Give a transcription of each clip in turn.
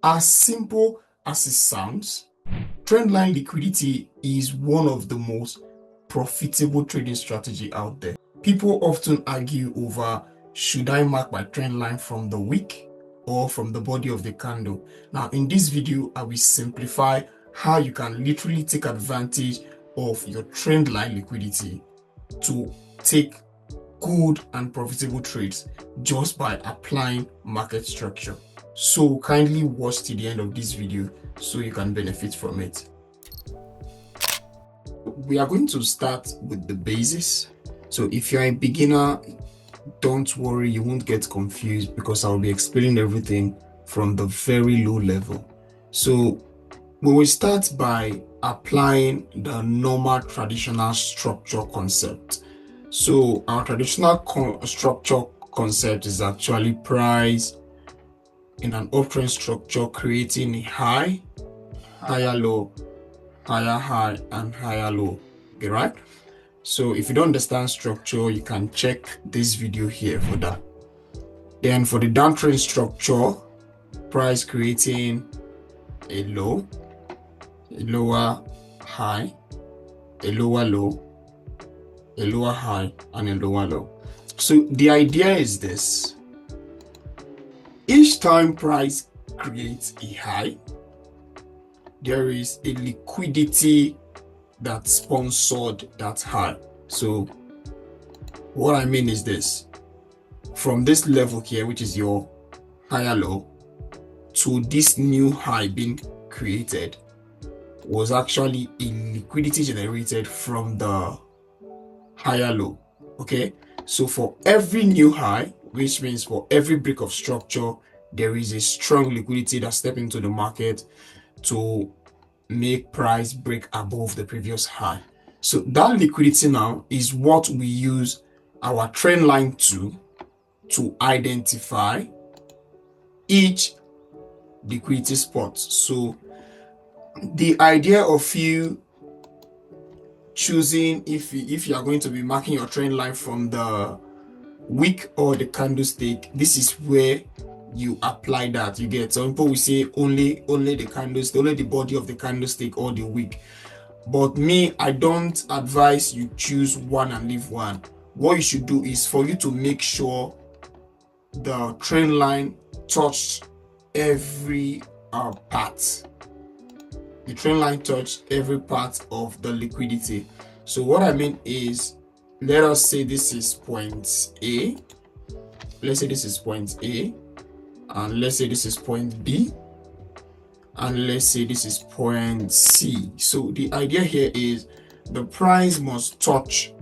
As simple as it sounds, Trendline liquidity is one of the most profitable trading strategy out there. People often argue over, should I mark my trend line from the wick or from the body of the candle? Now, in this video, I will simplify how you can literally take advantage of your trend line liquidity to take good and profitable trades just by applying market structure. So kindly watch to the end of this video so you can benefit from it. We are going to start with the basis. So if you're a beginner, don't worry, you won't get confused because I'll be explaining everything from the very low level. So we will start by applying the normal traditional structure concept. So our traditional structure concept is actually price in an uptrend structure creating a high, higher low, higher high, and higher low. Okay, right? So if you don't understand structure, you can check this video here for that. Then for the downtrend structure, price creating a low, a lower high, a lower low, a lower high, and a lower low. So the idea is this: each time price creates a high, there is a liquidity that sponsored that high. So what I mean is this: from this level here, which is your higher low, to this new high being created, was actually a liquidity generated from the higher low. Okay, so for every new high, which means for every break of structure, there is a strong liquidity that step into the market to make price break above the previous high. So that liquidity now is what we use our trend line to identify each liquidity spot. So the idea of you choosing if you are going to be marking your trend line from the wick or the candlestick, this is where you apply that. You get, some people will say only the candlestick, only the body of the candlestick or the wick, but me, I don't advise you choose one and leave one. What you should do is for you to make sure the trend line touched every part. The trend line touched every part of the liquidity. So what I mean is, let us say this is point A. Let's say this is point A, and let's say this is point B, and let's say this is point C. So the idea here is the price must touch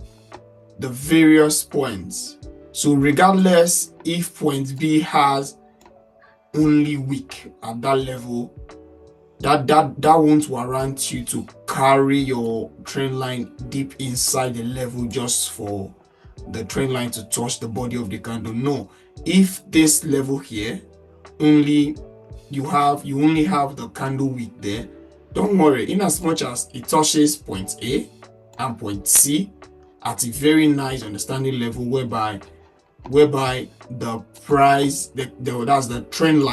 the various points. So regardless if point B has only wick at that level, that won't warrant you to carry your trend line deep inside the level just for the trend line to touch the body of the candle. No, if this level here only you only have the candle wick there, don't worry, in as much as it touches point A and point C at a very nice understanding level, whereby the price, that's the trend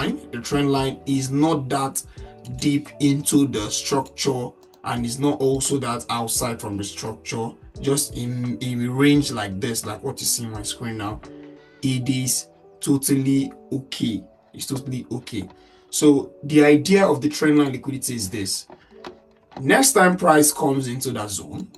line is not that deep into the structure and is not also that outside from the structure, just in a range like this, like what you see on my screen now, it is totally okay. It's totally okay. So the idea of the trend line liquidity is this: next time price comes into that zone,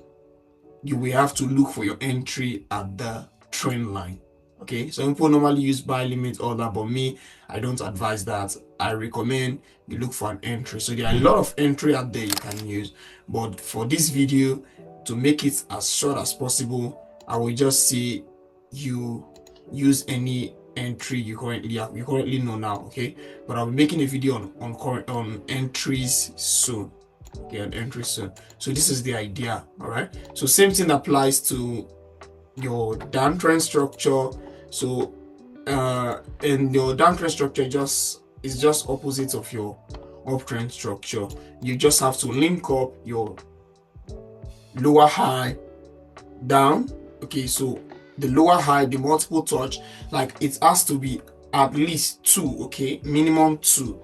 you will have to look for your entry at the trend line. Okay, so people normally use buy limit, all that, but me, I don't advise that. I recommend you look for an entry. So there are a lot of entry out there you can use, but for this video, to make it as short as possible, I will just say you use any entry you currently know now. Okay, but I'll be making a video on entries soon. Okay, on entries soon. So this is the idea. All right, so same thing applies to your downtrend structure. So and your downtrend structure is just opposite of your uptrend structure. You just have to link up your lower high down. Okay, so the lower high, the multiple touch, like it has to be at least 2, okay, minimum 2.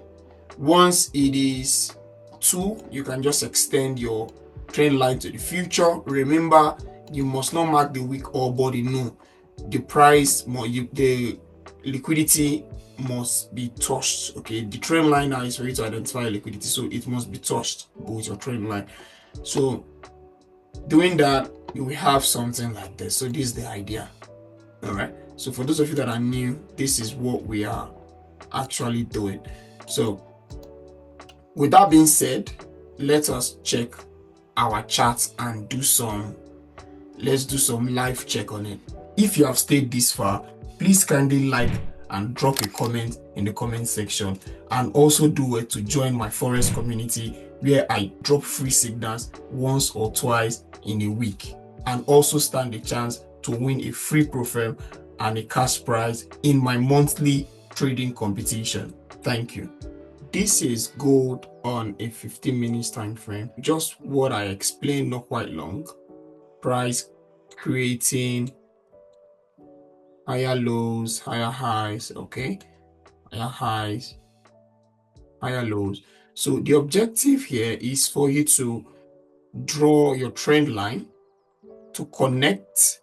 Once it is 2, you can just extend your trend line to the future. Remember, you must not mark the wick or body. No, the price, the liquidity must be touched. Okay, the trend line now is for you to identify liquidity, so it must be touched with your trend line. So doing that, you will have something like this. So this is the idea. All right, so for those of you that are new, this is what we are actually doing. So with that being said, let us check our chart and let's do some live check on it. If you have stayed this far, please kindly like and drop a comment in the comment section, and also do it to join my FOREX community, where I drop free signals once or twice in a week, and also stand a chance to win a free profile and a cash prize in my monthly trading competition. Thank you. This is gold on a 15 minutes time frame. Just what I explained, not quite long. Price creating higher lows, higher highs, okay? Higher highs, higher lows. So the objective here is for you to draw your trend line to connect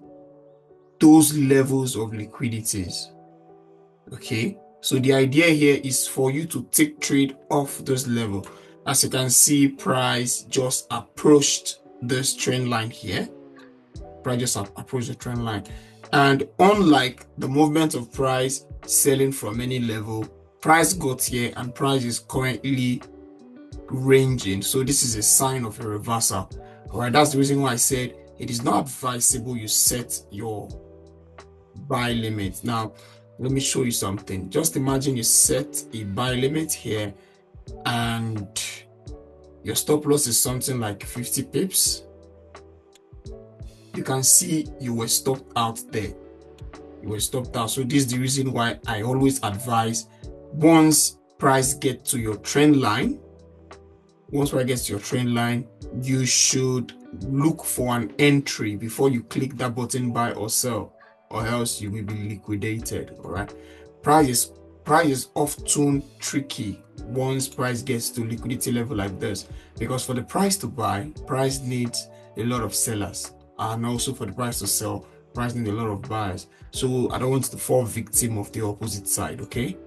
those levels of liquidities, okay? So the idea here is for you to take trade off those levels. As you can see, price just approached this trend line here. Price just approached the trend line. And unlike the movement of price selling from any level, price got here and price is currently ranging. So this is a sign of a reversal. All right, that's the reason why I said it is not advisable you set your buy limit. Now, let me show you something. Just imagine you set a buy limit here and your stop loss is something like 50 pips. You can see you were stopped out there. You were stopped out. So this is the reason why I always advise, once price gets to your trend line, you should look for an entry before you click that button buy or sell, or else you will be liquidated. All right, price is often tricky once price gets to liquidity level like this, because for the price to buy, price needs a lot of sellers, and also for the price to sell, price needs a lot of buyers. So I don't want to fall victim of the opposite side. Okay,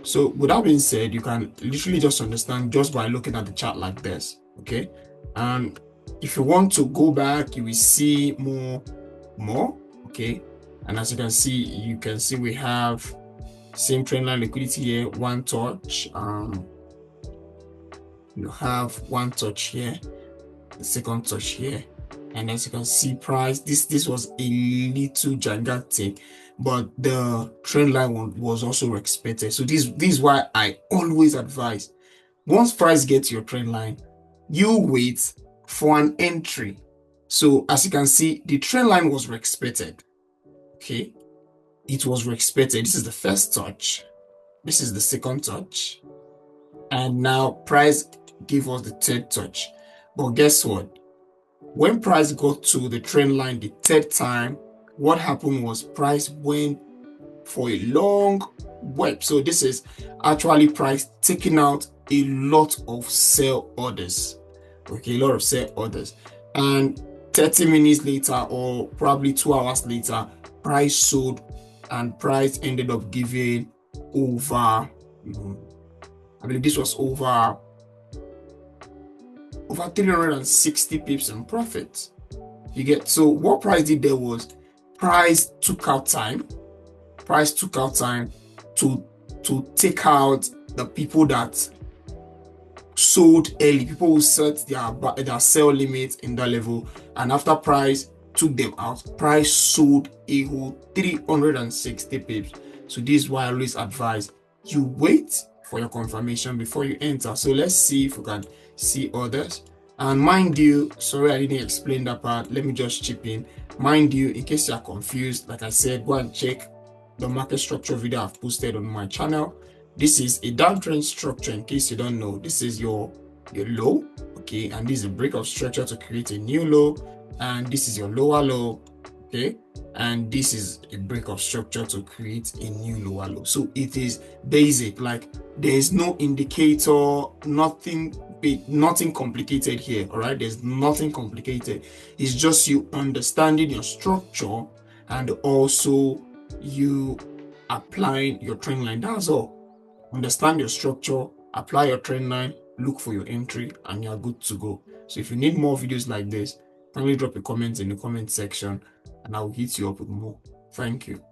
so with that being said, you can literally just understand just by looking at the chart like this. Okay, and if you want to go back, you will see more. Okay, and as you can see we have same trend line liquidity here, one touch. You have one touch here, the second touch here, and as you can see, price this was a little gigantic, but the trend line was also respected. So this is why I always advise, once price gets your trend line, you wait for an entry. So as you can see, the trend line was respected. Okay, it was respected. This is the first touch, this is the second touch, and now price gave us the third touch. But guess what? When price got to the trend line the third time, what happened was price went for a long web. So this is actually price taking out a lot of sell orders. Okay, a lot of sell orders. And 30 minutes later, or probably 2 hours later, price sold, and price ended up giving over, I believe this was over 360 pips in profit. You get, so what price did there was price took out time to take out the people that sold early, people who set their sell limit in that level, and after price took them out, price sold a whole 360 pips. So this is why I always advise you wait for your confirmation before you enter. So let's see if we can see others. And mind you, sorry I didn't explain that part, let me just chip in. Mind you, in case you are confused, like I said, go and check the market structure video I've posted on my channel. This is a downtrend structure. In case you don't know, this is your low, okay, and this is a breakout structure to create a new low, and this is your lower low, Okay, and this is a break of structure to create a new lower low. So it is basic, like there is no indicator, nothing big, nothing complicated here. All right, there's nothing complicated. It's just you understanding your structure and also you applying your trend line. That's all. Understand your structure, apply your trend line, look for your entry, and you're good to go. So if you need more videos like this, kindly drop a comment in the comment section and I'll hit you up with more. Thank you.